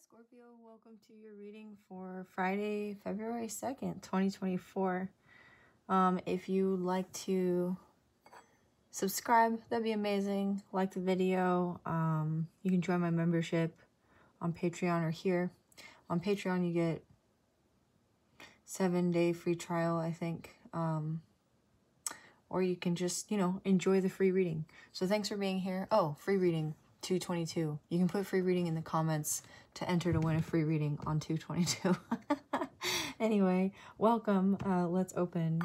Scorpio, welcome to your reading for Friday, February 2nd, 2024. If you'd like to subscribe, that'd be amazing. Like the video. You can join my membership on Patreon or here. On Patreon, you get 7-day free trial, I think. Or you can just, enjoy the free reading. So thanks for being here. Oh, free reading 222. You can put free reading in the comments to enter to win a free reading on 222. Anyway, welcome. Let's open.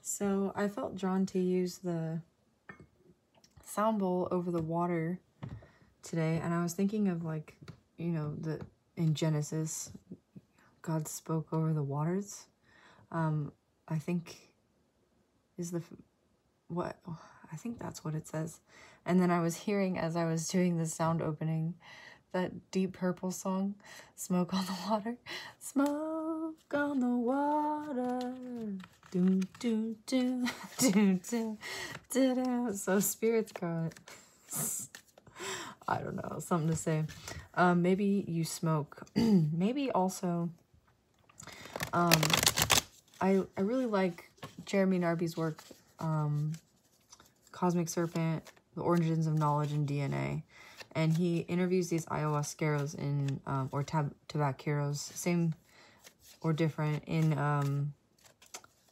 So I felt drawn to use the sound bowl over the water today, and I was thinking of in Genesis, God spoke over the waters. I think I think that's what it says. And then I was hearing, as I was doing the sound opening, that Deep Purple song, Smoke on the Water. Smoke on the water. Do, do, do, do, do, do, do. So Spirit's got, I don't know, something to say. Maybe you smoke. Maybe also, I really like Jeremy Narby's work, Cosmic Serpent, The Origins of Knowledge and DNA. And he interviews these ayahuasqueros or tabaqueros, same or different, in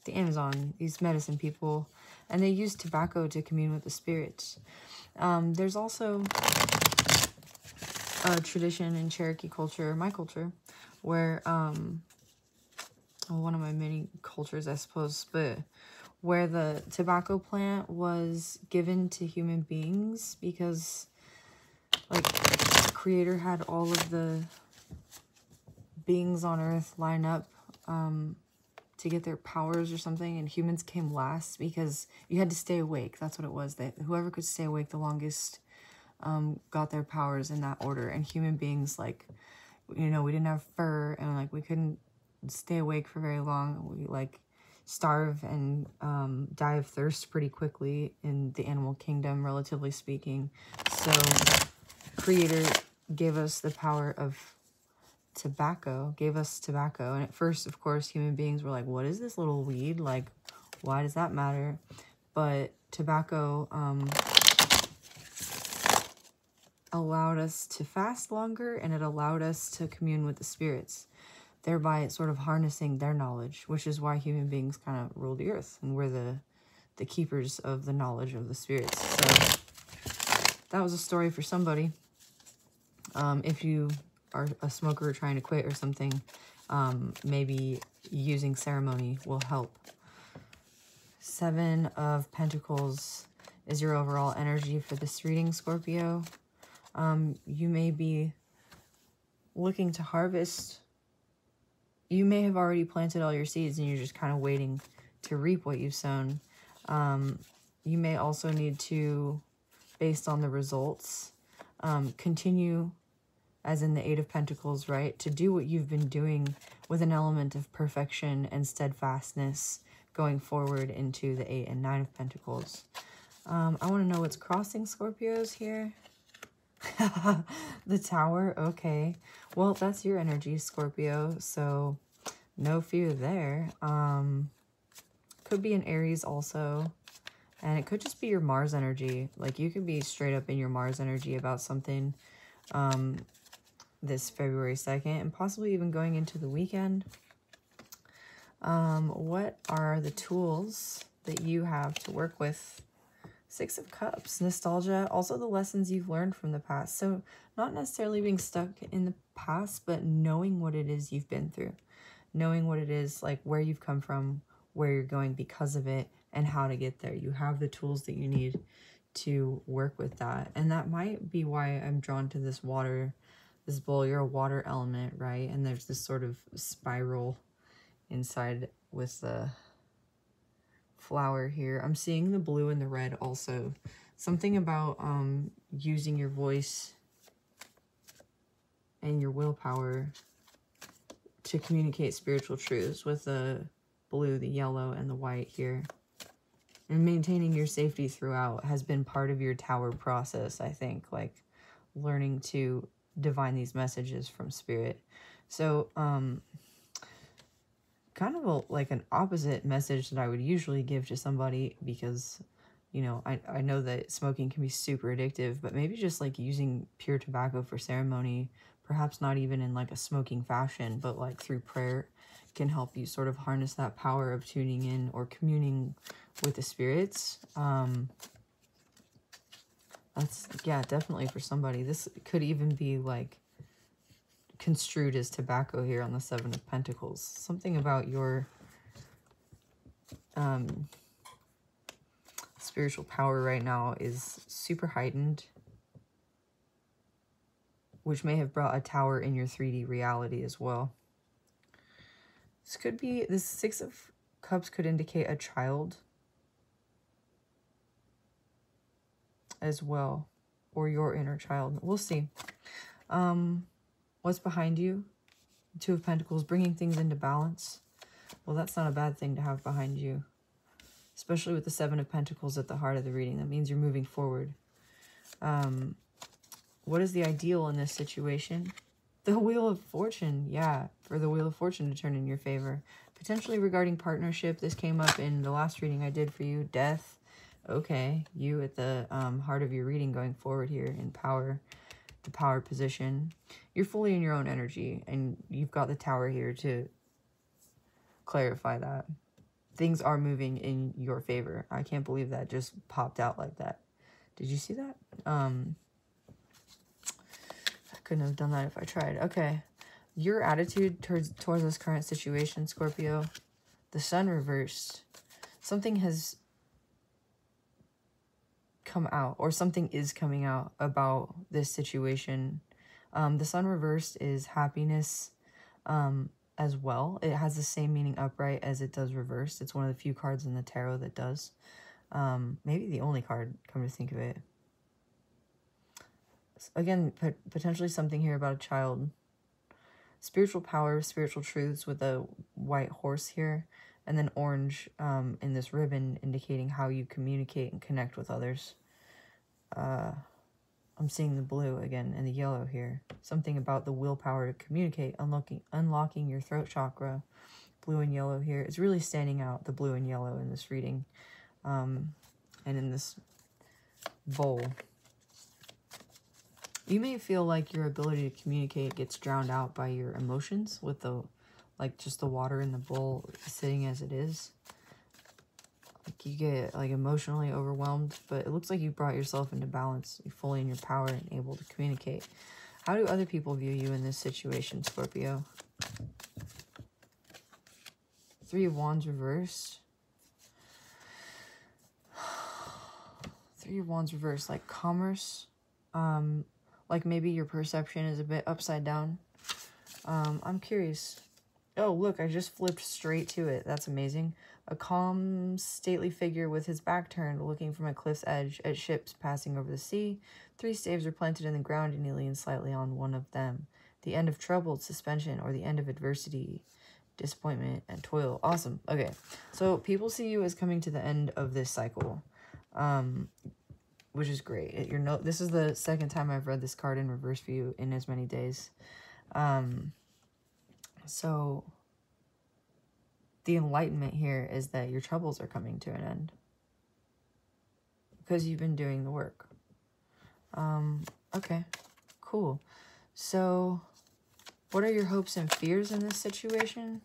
the Amazon, these medicine people. And they use tobacco to commune with the spirits. There's also a tradition in Cherokee culture, my culture, where, one of my many cultures, I suppose, but where the tobacco plant was given to human beings because, the Creator had all of the beings on Earth line up to get their powers or something, and humans came last because you had to stay awake. That's what it was. That whoever could stay awake the longest got their powers in that order. And human beings, we didn't have fur, and we couldn't stay awake for very long. We starve and die of thirst pretty quickly in the animal kingdom, relatively speaking. So Creator gave us the power of tobacco, and at first, of course, human beings were like, what is this little weed? Why does that matter? But tobacco allowed us to fast longer, and it allowed us to commune with the spirits, thereby sort of harnessing their knowledge, which is why human beings kind of rule the earth, and we're the keepers of the knowledge of the spirits. So that was a story for somebody. If you are a smoker trying to quit or something, maybe using ceremony will help. 7 of Pentacles is your overall energy for this reading, Scorpio. You may be looking to harvest. You may have already planted all your seeds and you're just kind of waiting to reap what you've sown. You may also need to, based on the results, continue, as in the 8 of Pentacles, right? To do what you've been doing with an element of perfection and steadfastness going forward into the 8 and 9 of Pentacles. I want to know what's crossing Scorpios here. The Tower, okay. Well, that's your energy, Scorpio, so no fear there. Could be an Aries also. And it could just be your Mars energy. You could be straight up in your Mars energy about something this February 2nd, and possibly even going into the weekend. What are the tools that you have to work with? 6 of Cups, nostalgia, also the lessons you've learned from the past. So not necessarily being stuck in the past, but knowing what it is you've been through. Knowing what it is, where you've come from, where you're going because of it, and how to get there. You have the tools that you need to work with that. And that might be why I'm drawn to this bowl. You're a water element, right? And there's this sort of spiral inside with the flower here. I'm seeing the blue and the red also. Something about using your voice and your willpower to communicate spiritual truths with the blue, the yellow, and the white here. And maintaining your safety throughout has been part of your tower process, I think. Like, learning to divine these messages from spirit. So, kind of like an opposite message that I would usually give to somebody, because, you know, I know that smoking can be super addictive, but maybe just like using pure tobacco for ceremony, perhaps not even in like a smoking fashion, but like through prayer, can help you sort of harness that power of tuning in or communing with the spirits. That's, yeah, definitely for somebody. This could even be like construed as tobacco here on the Seven of Pentacles. Something about your spiritual power right now is super heightened, which may have brought a tower in your 3D reality as well. This could be, this Six of Cups could indicate a child as well, or your inner child. We'll see. What's behind you? Two of Pentacles, bringing things into balance. Well, that's not a bad thing to have behind you, especially with the Seven of Pentacles at the heart of the reading. That means you're moving forward. What is the ideal in this situation? The Wheel of Fortune. Yeah, for the Wheel of Fortune to turn in your favor. Potentially regarding partnership. This came up in the last reading I did for you. Death. Okay, you at the heart of your reading going forward here in power, the power position. You're fully in your own energy, and you've got the Tower here to clarify that. Things are moving in your favor. I can't believe that just popped out like that. Did you see that? I couldn't have done that if I tried. Okay. Your attitude towards this current situation, Scorpio. The Sun reversed. Something has come out, or something is coming out about this situation. The Sun reversed is happiness as well. It has the same meaning upright as it does reversed. It's one of the few cards in the tarot that does. Maybe the only card, come to think of it. Again, potentially something here about a child. Spiritual power, spiritual truths with a white horse here. And then orange in this ribbon indicating how you communicate and connect with others. I'm seeing the blue again and the yellow here. Something about the willpower to communicate, unlocking your throat chakra. Blue and yellow here. It's really standing out, the blue and yellow in this reading. And in this bowl. You may feel like your ability to communicate gets drowned out by your emotions with the, like, just the water in the bowl sitting as it is. Like, you get, like, emotionally overwhelmed, but it looks like you brought yourself into balance. You're fully in your power and able to communicate. How do other people view you in this situation, Scorpio? Three of Wands reversed. Three of Wands reversed, like commerce. Like maybe your perception is a bit upside down. I'm curious. Oh, look, I just flipped straight to it. That's amazing. A calm, stately figure with his back turned, looking from a cliff's edge at ships passing over the sea. 3 staves are planted in the ground and he leans slightly on one of them. The end of trouble, suspension, or the end of adversity, disappointment, and toil. Awesome. Okay, so people see you as coming to the end of this cycle, which is great. This is the second time I've read this card in reverse for you in as many days. So the enlightenment here is that your troubles are coming to an end because you've been doing the work. Okay, cool. So what are your hopes and fears in this situation?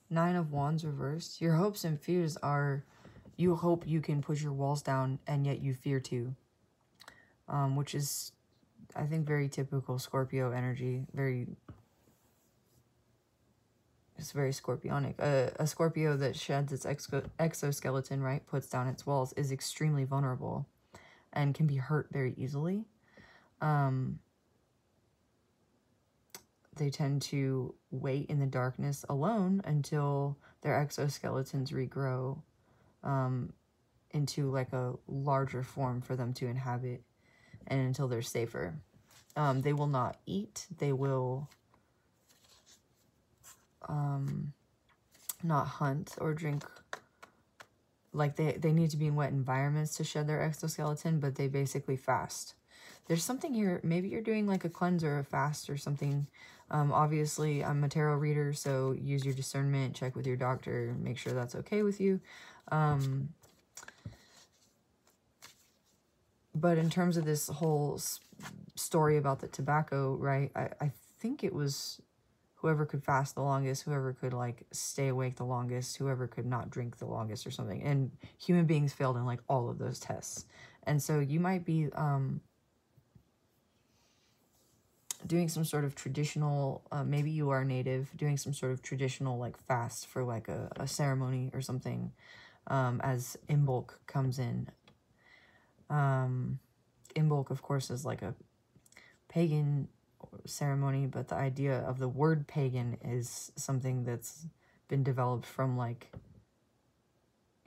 9 of Wands reversed. Your hopes and fears are, you hope you can push your walls down and yet you fear to, which is, I think, very typical Scorpio energy. It's very Scorpionic. A Scorpio that sheds its exoskeleton, right, puts down its walls, is extremely vulnerable and can be hurt very easily. They tend to wait in the darkness alone until their exoskeletons regrow into like a larger form for them to inhabit, and until they're safer. They will not eat. They will not hunt or drink. Like they need to be in wet environments to shed their exoskeleton, but they basically fast. There's something here. Maybe you're doing like a cleanse or a fast or something. Obviously, I'm a tarot reader, so use your discernment. Check with your doctor. Make sure that's okay with you. But in terms of this whole story about the tobacco, right, I think it was whoever could fast the longest, whoever could like stay awake the longest, whoever could not drink the longest or something. And human beings failed in like all of those tests. And so you might be doing some sort of traditional, maybe you are native, doing some sort of traditional like fast for like a ceremony or something, as Imbolc comes in. Imbolc, of course, is like a pagan ceremony, but the idea of the word pagan is something that's been developed from like,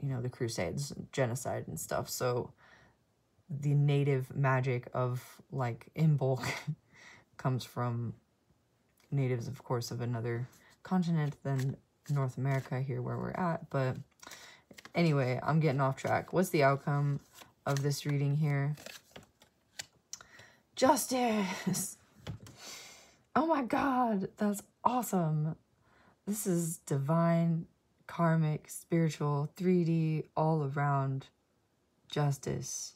you know, the Crusades, genocide and stuff. So the native magic of like Imbolc comes from natives, of course, of another continent than North America here where we're at. But anyway, I'm getting off track. What's the outcome of this reading here? Justice! Oh my god, that's awesome. This is divine, karmic, spiritual, 3D, all around justice.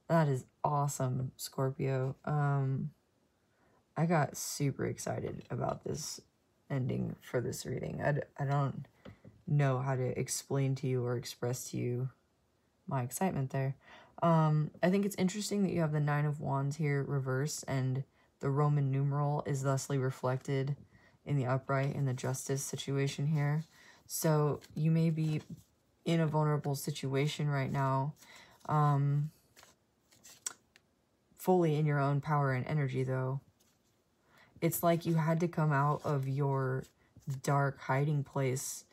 That is awesome, Scorpio. I got super excited about this ending for this reading. I don't know how to explain to you or express to you my excitement there. I think it's interesting that you have the 9 of Wands here reversed, and the Roman numeral is thusly reflected in the upright in the justice situation here. So you may be in a vulnerable situation right now, fully in your own power and energy though. It's like you had to come out of your dark hiding place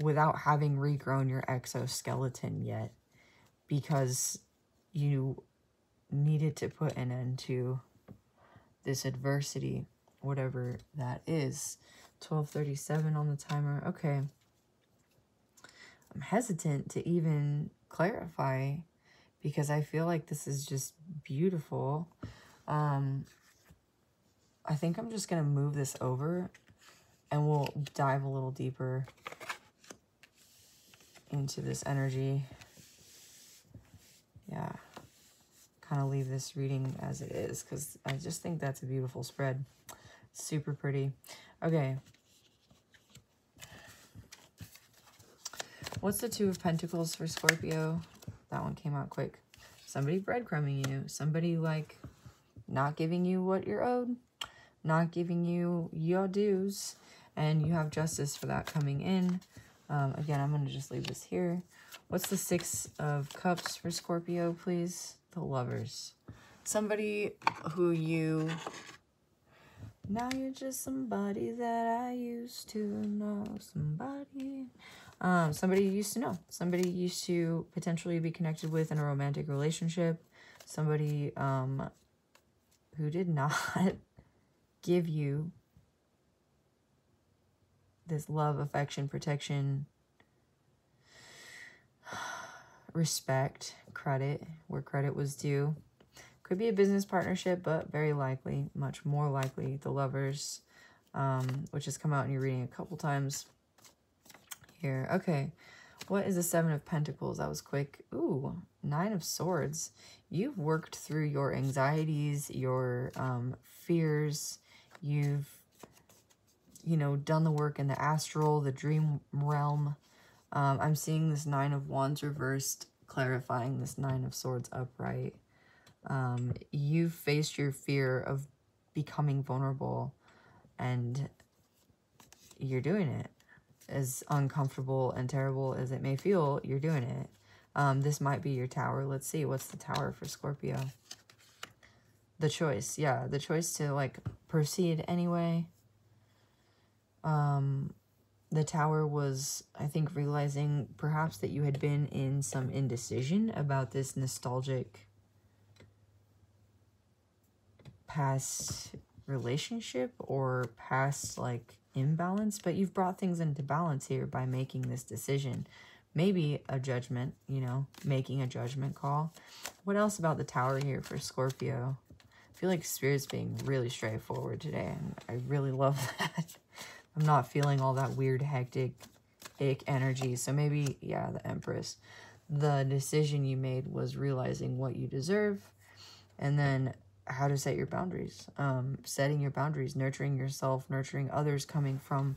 without having regrown your exoskeleton yet, because you needed to put an end to this adversity, whatever that is. 12:37 on the timer. Okay. I'm hesitant to even clarify because I feel like this is just beautiful. I think I'm just going to move this over and we'll dive a little deeper into this energy. Yeah. Kind of leave this reading as it is because I just think that's a beautiful spread. Super pretty. Okay. What's the 2 of Pentacles for Scorpio? That one came out quick. Somebody breadcrumbing you. Somebody like not giving you what you're owed. Not giving you your dues. And you have justice for that coming in. Again, I'm going to just leave this here. What's the 6 of Cups for Scorpio, please? The Lovers. Somebody who you... Now you're just somebody that I used to know. Somebody you used to know. Somebody you used to potentially be connected with in a romantic relationship. Somebody who did not give you this love, affection, protection, respect, credit, where credit was due. Could be a business partnership, but very likely, much more likely, the Lovers, which has come out in your reading a couple times here. Okay, what is the 7 of Pentacles? That was quick. Ooh, 9 of Swords. You've worked through your anxieties, your fears. You've, you know, done the work in the astral, the dream realm. I'm seeing this 9 of Wands reversed, clarifying this 9 of Swords upright. You've faced your fear of becoming vulnerable, and you're doing it. As uncomfortable and terrible as it may feel, you're doing it. This might be your Tower. Let's see. What's the Tower for Scorpio? The choice. Yeah, the choice to, like, proceed anyway. The Tower was, I think, realizing perhaps that you had been in some indecision about this nostalgic past relationship or past, like, imbalance, but you've brought things into balance here by making this decision. Maybe a judgment, you know, making a judgment call. What else about the Tower here for Scorpio? I feel like Spirit's being really straightforward today, and I really love that. I'm not feeling all that weird, hectic, ick energy. So maybe, yeah, the Empress. The decision you made was realizing what you deserve, and then how to set your boundaries. Setting your boundaries, nurturing yourself, nurturing others, coming from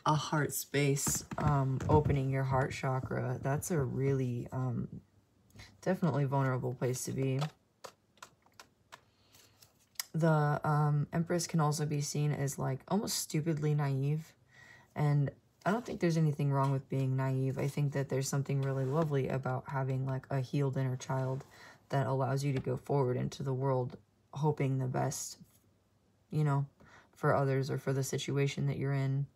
a heart space, opening your heart chakra. That's a really, definitely vulnerable place to be. The Empress can also be seen as, like, almost stupidly naive. And I don't think there's anything wrong with being naive. I think that there's something really lovely about having, like, a healed inner child that allows you to go forward into the world hoping the best, you know, for others or for the situation that you're in.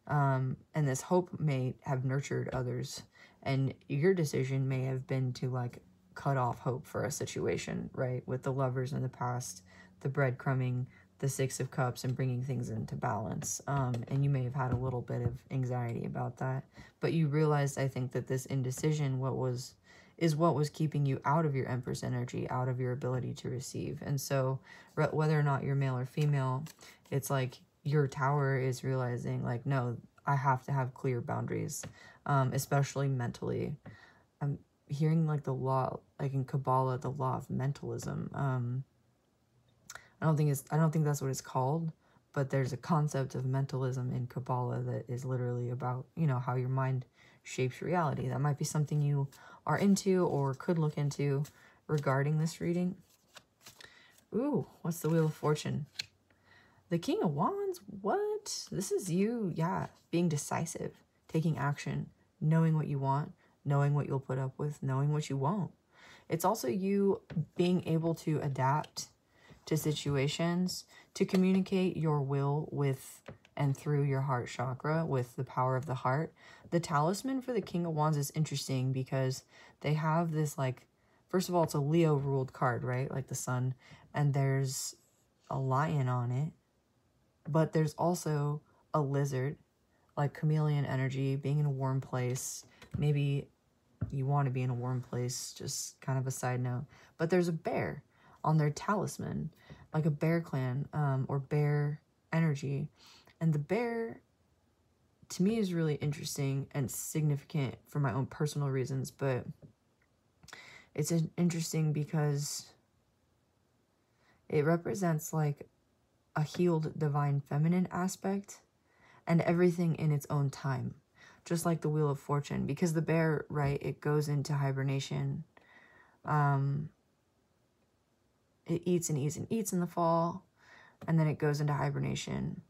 And this hope may have nurtured others. And your decision may have been to, like, cut off hope for a situation, right? With the Lovers in the past, the breadcrumbing, the Six of Cups, and bringing things into balance. And you may have had a little bit of anxiety about that. But you realized, I think, that this indecision is what was keeping you out of your Empress energy, out of your ability to receive. And so whether or not you're male or female, it's like your Tower is realizing, like, no, I have to have clear boundaries, especially mentally. I'm hearing, like, the law, like in Kabbalah, the law of mentalism. I don't think that's what it's called, but there's a concept of mentalism in Kabbalah that is literally about, you know, how your mind shapes reality. That might be something you are into or could look into regarding this reading. Ooh, what's the Wheel of Fortune? The King of Wands? What? This is you, yeah, being decisive, taking action, knowing what you want, knowing what you'll put up with, knowing what you won't. It's also you being able to adapt to situations, to communicate your will with and through your heart chakra with the power of the heart. The talisman for the King of Wands is interesting because they have this, like, first of all, it's a Leo ruled card, right? Like the sun, and there's a lion on it, but there's also a lizard, like chameleon energy, being in a warm place. Maybe you want to be in a warm place, just kind of a side note. But there's a bear on their talisman, like a bear clan, or bear energy. And the bear, to me, is really interesting and significant for my own personal reasons, but it's interesting because it represents, like, a healed divine feminine aspect and everything in its own time, just like the Wheel of Fortune, because the bear, right, it goes into hibernation. It eats and eats and eats in the fall, and then it goes into hibernation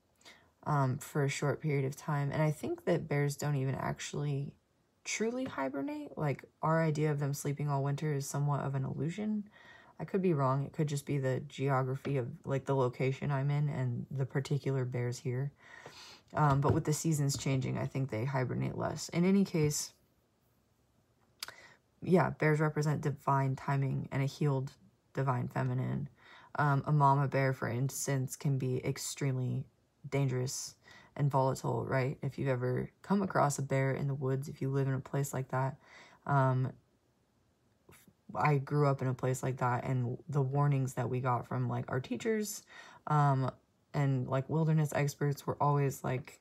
for a short period of time. And I think that bears don't even actually truly hibernate. Like, our idea of them sleeping all winter is somewhat of an illusion. I could be wrong. It could just be the geography of, like, the location I'm in and the particular bears here. But with the seasons changing, I think they hibernate less. In any case, yeah, bears represent divine timing and a healed divine feminine. A mama bear, for instance, can be extremely dangerous and volatile, right? If you've ever come across a bear in the woods, if you live in a place like that, I grew up in a place like that, and the warnings that we got from, like, our teachers and, like, wilderness experts were always like,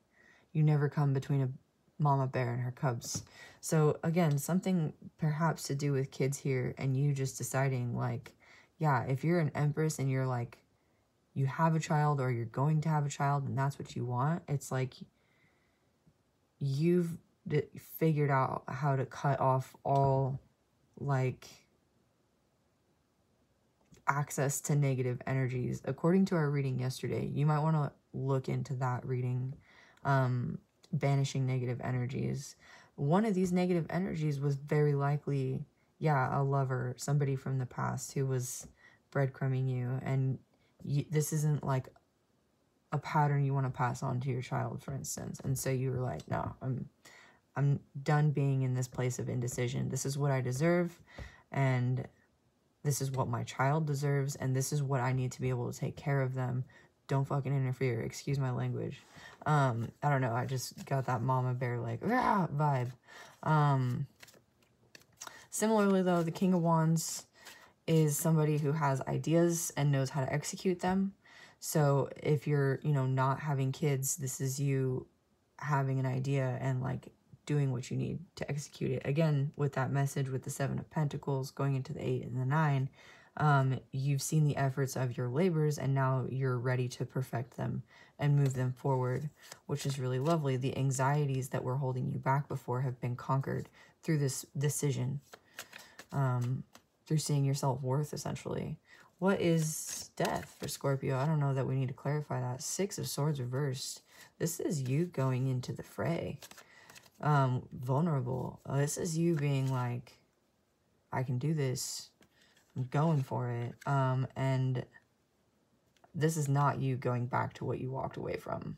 you never come between a mama bear and her cubs. So again, something perhaps to do with kids here, and you just deciding, like, yeah, if you're an Empress and you're like, you have a child or you're going to have a child and that's what you want, it's like you've figured out how to cut off all, like, access to negative energies. According to our reading yesterday, you might want to look into that reading, banishing negative energies. One of these negative energies was very likely, yeah, a lover, somebody from the past who was breadcrumbing you. And this isn't like a pattern you want to pass on to your child, for instance. And so you were like, no, I'm done being in this place of indecision. This is what I deserve, and this is what my child deserves, and this is what I need to be able to take care of them. Don't fucking interfere. Excuse my language. I don't know. I just got that mama bear like rah vibe. Similarly, though, the King of Wands is somebody who has ideas and knows how to execute them. So if you're, you know, not having kids, this is you having an idea and like doing what you need to execute it. Again, with that message with the 7 of Pentacles going into the 8 and the 9, you've seen the efforts of your labors and now you're ready to perfect them and move them forward, which is really lovely. The anxieties that were holding you back before have been conquered through this decision, through seeing your self-worth, essentially. What is death for Scorpio? I don't know that we need to clarify that. 6 of Swords reversed. This is you going into the fray. Vulnerable. This is you being like, I can do this. I'm going for it. And this is not you going back to what you walked away from.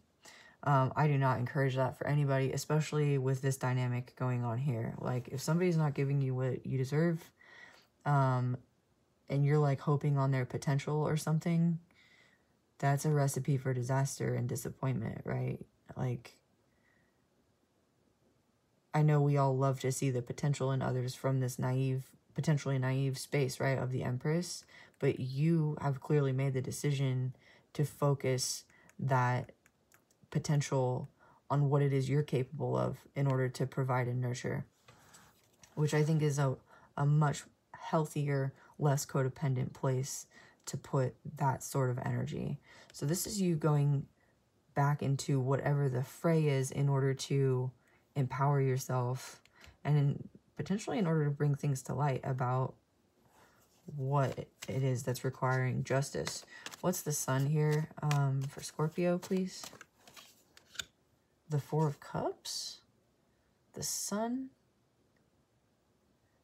I do not encourage that for anybody, especially with this dynamic going on here. Like, if somebody's not giving you what you deserve, and you're like hoping on their potential or something, that's a recipe for disaster and disappointment, right? Like, I know we all love to see the potential in others from this naive, potentially naive space, right, of the Empress, but you have clearly made the decision to focus that potential on what it is you're capable of in order to provide and nurture, which I think is a much healthier, less codependent place to put that sort of energy. So this is you going back into whatever the fray is in order to empower yourself and potentially in order to bring things to light about what it is that's requiring justice. What's the Sun here for Scorpio, please? The 4 of Cups? The Sun?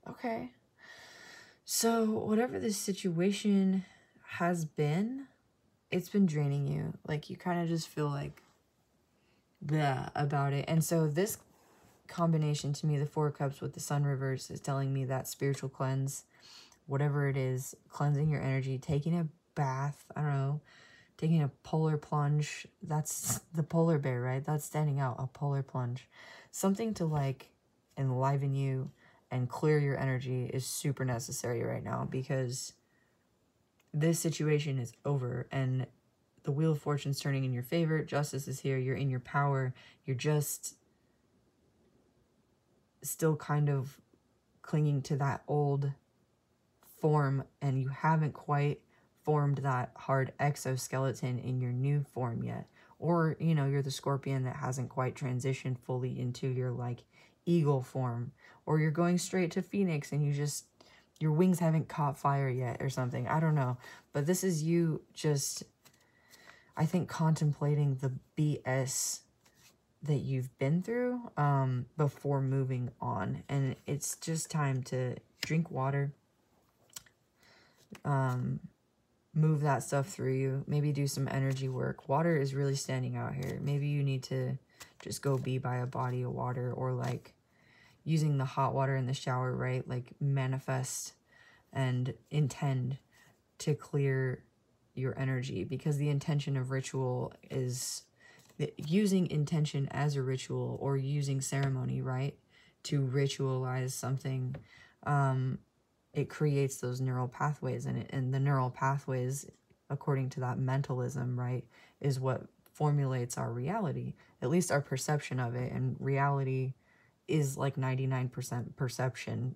Okay. So whatever this situation has been, it's been draining you. Like, you kind of just feel like bleh about it. And so this combination to me, the 4 of Cups with the Sun reverse, is telling me that spiritual cleanse, whatever it is, cleansing your energy, taking a bath, I don't know, taking a polar plunge. That's the polar bear, right? That's standing out, a polar plunge. Something to like enliven you and clear your energy is super necessary right now, because this situation is over and the Wheel of Fortune's turning in your favor. Justice is here. You're in your power. You're just still kind of clinging to that old form, and you haven't quite formed that hard exoskeleton in your new form yet. Or, you know, you're the Scorpion that hasn't quite transitioned fully into your like eagle form, or you're going straight to Phoenix and you just, your wings haven't caught fire yet or something. I don't know. But this is you just, I think, contemplating the BS that you've been through before moving on. And it's just time to drink water, move that stuff through you, maybe do some energy work. Water is really standing out here. Maybe you need to just go be by a body of water, or like using the hot water in the shower, right? Like manifest and intend to clear your energy, because the intention of ritual is using intention as a ritual, or using ceremony, right, to ritualize something. It creates those neural pathways, and the neural pathways, according to that mentalism, right, is what formulates our reality, at least our perception of it. And reality is like 99% perception,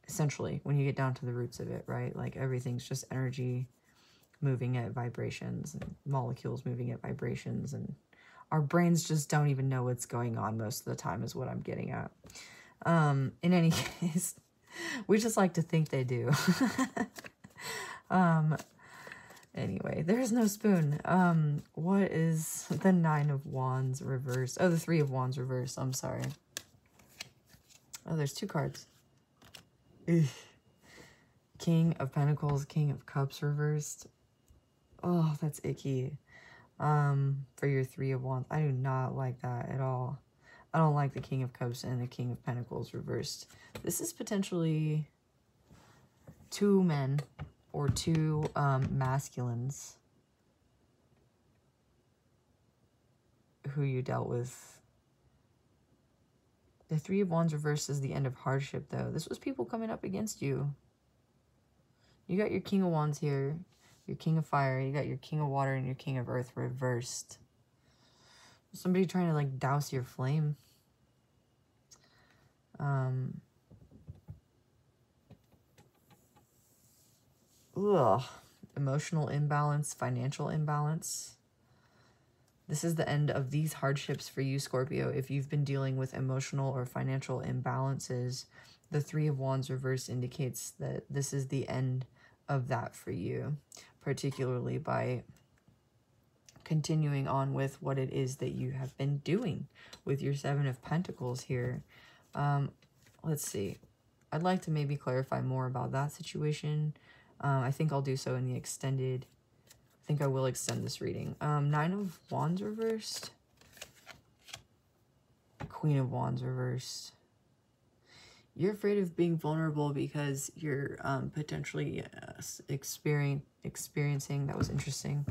essentially, when you get down to the roots of it, right? Like, everything's just energy moving at vibrations, and molecules moving at vibrations, and our brains just don't even know what's going on most of the time, is what I'm getting at. In any case, we just like to think they do. Anyway, there's no spoon. What is the 9 of Wands reversed? Oh, the 3 of Wands reversed. I'm sorry. Oh, there's 2 cards. Ugh. King of Pentacles, King of Cups reversed. Oh, that's icky. For your Three of Wands. I do not like that at all. I don't like the King of Cups and the King of Pentacles reversed. This is potentially two men or two masculines who you dealt with. The Three of Wands reversed is the end of hardship, though. This was people coming up against you. You got your King of Wands here, your King of Fire, you got your King of Water, and your King of Earth reversed. Somebody trying to, like, douse your flame. Ugh. Emotional imbalance, financial imbalance. This is the end of these hardships for you, Scorpio. If you've been dealing with emotional or financial imbalances, the Three of Wands reverse indicates that this is the end of that for you, particularly by continuing on with what it is that you have been doing with your Seven of Pentacles here. Let's see. I'd like to maybe clarify more about that situation. I think I'll do so in the extended. I think I will extend this reading. Nine of Wands reversed. Queen of Wands reversed. You're afraid of being vulnerable because you're potentially experiencing, that was interesting.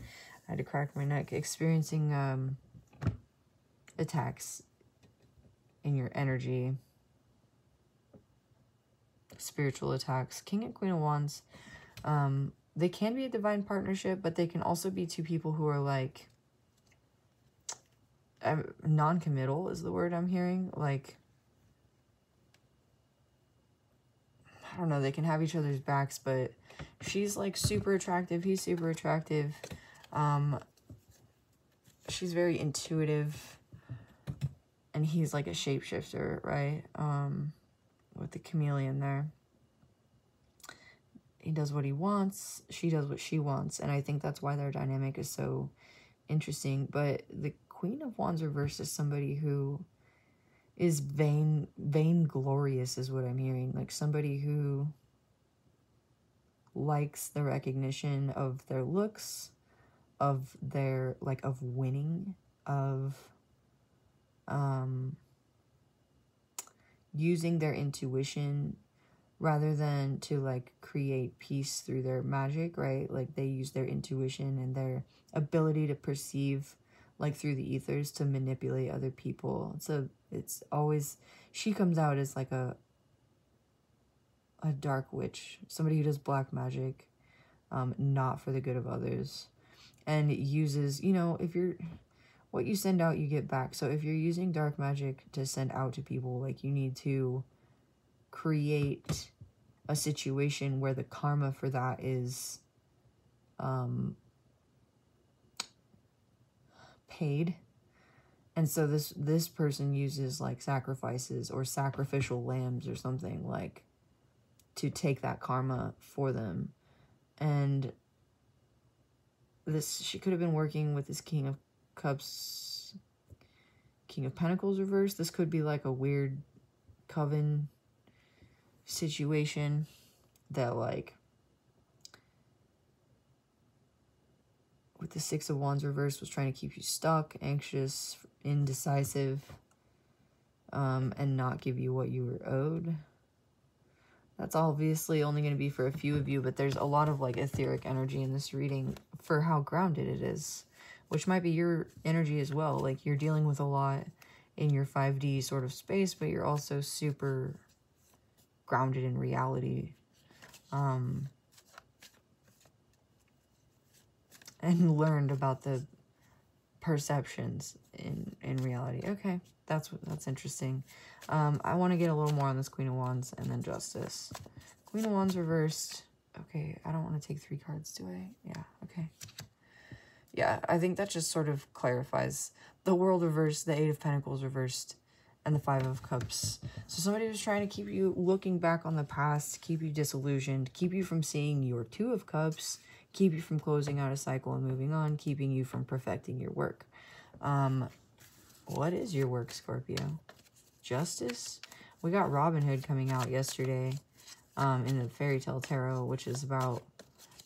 I had to crack my neck. Experiencing attacks in your energy. Spiritual attacks. King and Queen of Wands. They can be a divine partnership, but they can also be two people who are like non-committal is the word I'm hearing. Like, I don't know, they can have each other's backs, but she's like super attractive, he's super attractive. She's very intuitive, and he's like a shapeshifter, right? With the chameleon there. He does what he wants, she does what she wants, and I think that's why their dynamic is so interesting. But the Queen of Wands reversed is somebody who is vainglorious is what I'm hearing. Like somebody who likes the recognition of their looks, of their, like, of winning, of using their intuition rather than to like create peace through their magic, right? Like they use their intuition and their ability to perceive, like through the ethers, to manipulate other people. It's always, she comes out as like a dark witch, somebody who does black magic, not for the good of others, and uses, you know, if you're, what you send out, you get back. So if you're using dark magic to send out to people, like you need to create a situation where the karma for that is paid. And so this person uses like sacrifices or sacrificial lambs or something, like to take that karma for them. And this, she could have been working with this King of Cups, King of Pentacles reversed. This could be like a weird coven situation that, like, with the Six of Wands reversed, was trying to keep you stuck, anxious, indecisive, and not give you what you were owed. That's obviously only going to be for a few of you, but there's a lot of like etheric energy in this reading for how grounded it is, which might be your energy as well. Like you're dealing with a lot in your 5D sort of space, but you're also super grounded in reality. And learned about the perceptions in reality. Okay, that's interesting. I want to get a little more on this Queen of Wands and then Justice. Queen of Wands reversed. Okay, I don't want to take 3 cards, do I? Yeah, okay. Yeah, I think that just sort of clarifies the World reversed, the 8 of Pentacles reversed, and the 5 of Cups. So somebody was trying to keep you looking back on the past, keep you disillusioned, keep you from seeing your 2 of Cups, keep you from closing out a cycle and moving on, keeping you from perfecting your work. What is your work, Scorpio? Justice? We got Robin Hood coming out yesterday in the Fairy Tale Tarot, which is about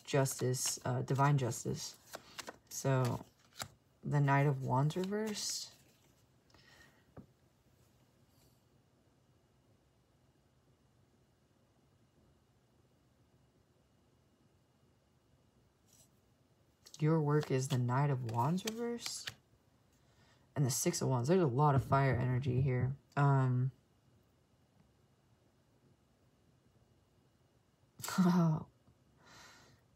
justice, divine justice. So the Knight of Wands reversed. Your work is the Knight of Wands reversed. And the Six of Wands. There's a lot of fire energy here.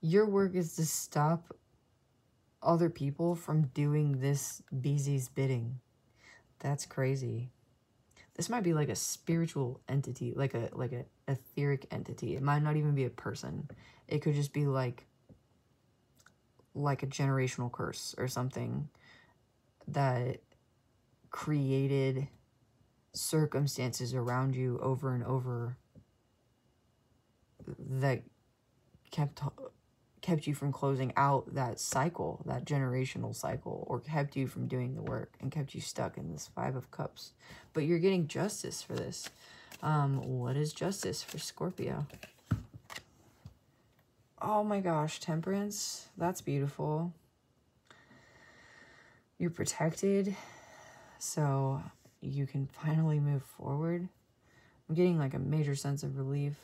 Your work is to stop other people from doing this BZ's bidding. That's crazy. This might be like a spiritual entity, like a etheric entity. It might not even be a person. It could just be like a generational curse or something that created circumstances around you over and over that kept you from closing out that cycle, that generational cycle, or kept you from doing the work and kept you stuck in this Five of Cups. But you're getting justice for this. What is justice for Scorpio? Oh my gosh, Temperance. That's beautiful. You're protected, so you can finally move forward. I'm getting like a major sense of relief.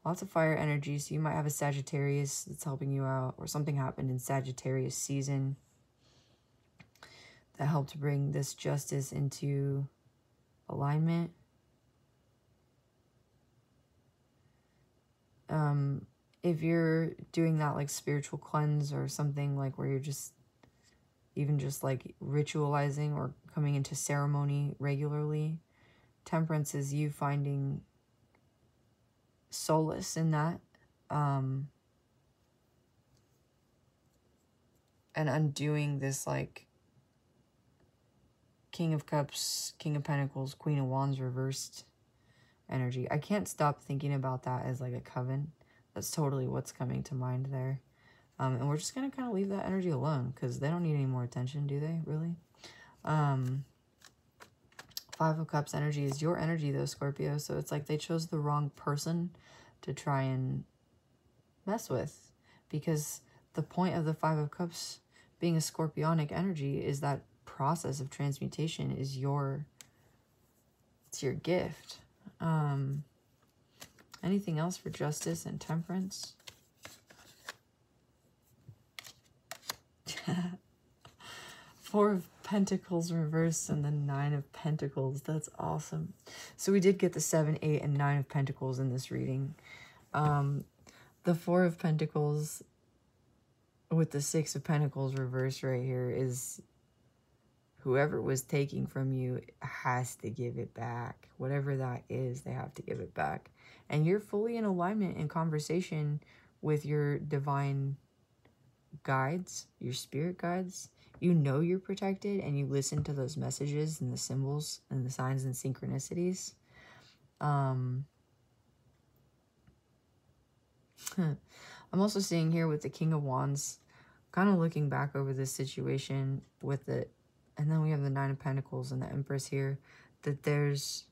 Lots of fire energy, so you might have a Sagittarius that's helping you out, or something happened in Sagittarius season that helped bring this justice into alignment. If you're doing that like spiritual cleanse or something like where you're just like ritualizing or coming into ceremony regularly, Temperance is you finding solace in that, and undoing this like King of Cups, King of Pentacles, Queen of Wands reversed energy. I can't stop thinking about that as like a coven. That's totally what's coming to mind there. And we're just going to kind of leave that energy alone because they don't need any more attention, do they? Really? Five of Cups energy is your energy, though, Scorpio. So it's like they chose the wrong person to try and mess with. Because the point of the Five of Cups being a scorpionic energy is that process of transmutation is it's your gift. Anything else for justice and temperance? Four of Pentacles reversed and the Nine of Pentacles. That's awesome. So we did get the 7, 8, and 9 of Pentacles in this reading. The Four of Pentacles with the 6 of Pentacles reversed right here is whoever was taking from you has to give it back. Whatever that is, they have to give it back. And you're fully in alignment in conversation with your divine guides, your spirit guides. You know you're protected and you listen to those messages and the symbols and the signs and synchronicities. I'm also seeing here with the King of Wands, kind of looking back over this situation with it. And then we have the Nine of Pentacles and the Empress here, that there's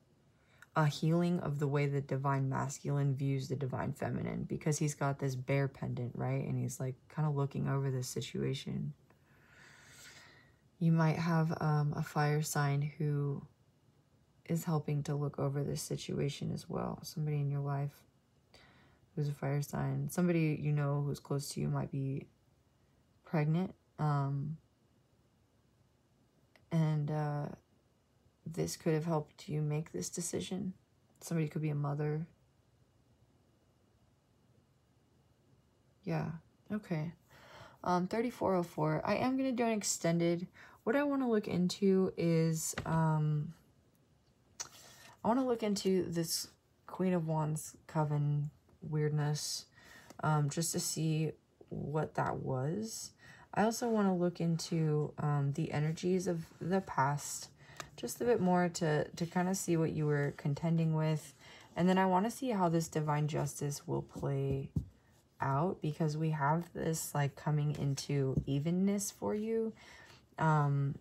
a healing of the way the divine masculine views the divine feminine, because he's got this bear pendant, right? And he's like kind of looking over this situation. You might have a fire sign who is helping to look over this situation as well. Somebody in your life who's a fire sign. Somebody you know who's close to you might be pregnant. This could have helped you make this decision. Somebody could be a mother. Yeah, okay. 3404. I am going to do an extended. What I want to look into is, I want to look into this Queen of Wands coven weirdness, just to see what that was. I also want to look into the energies of the past just a bit more to kind of see what you were contending with. And then I want to see how this divine justice will play out, because we have this like coming into evenness for you. And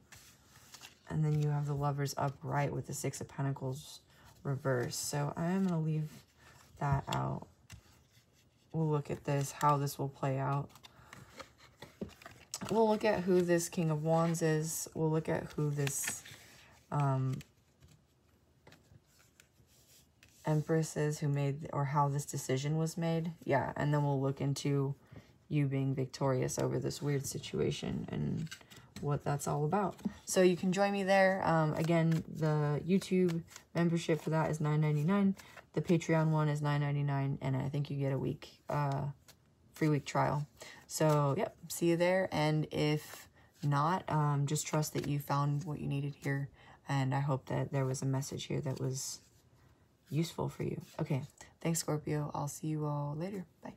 then you have the Lovers upright with the Six of Pentacles reversed. So I am going to leave that out. we'll look at this, how this will play out. We'll look at who this King of Wands is. We'll look at who this Empress is, who made, or how this decision was made. Yeah, and then we'll look into you being victorious over this weird situation and what that's all about. So you can join me there. Again, the YouTube membership for that is $9.99. The Patreon one is $9.99, and I think you get a free week trial. So yep, see you there. And if not, just trust that you found what you needed here, and I hope that there was a message here that was useful for you. Okay, thanks, Scorpio. I'll see you all later. Bye.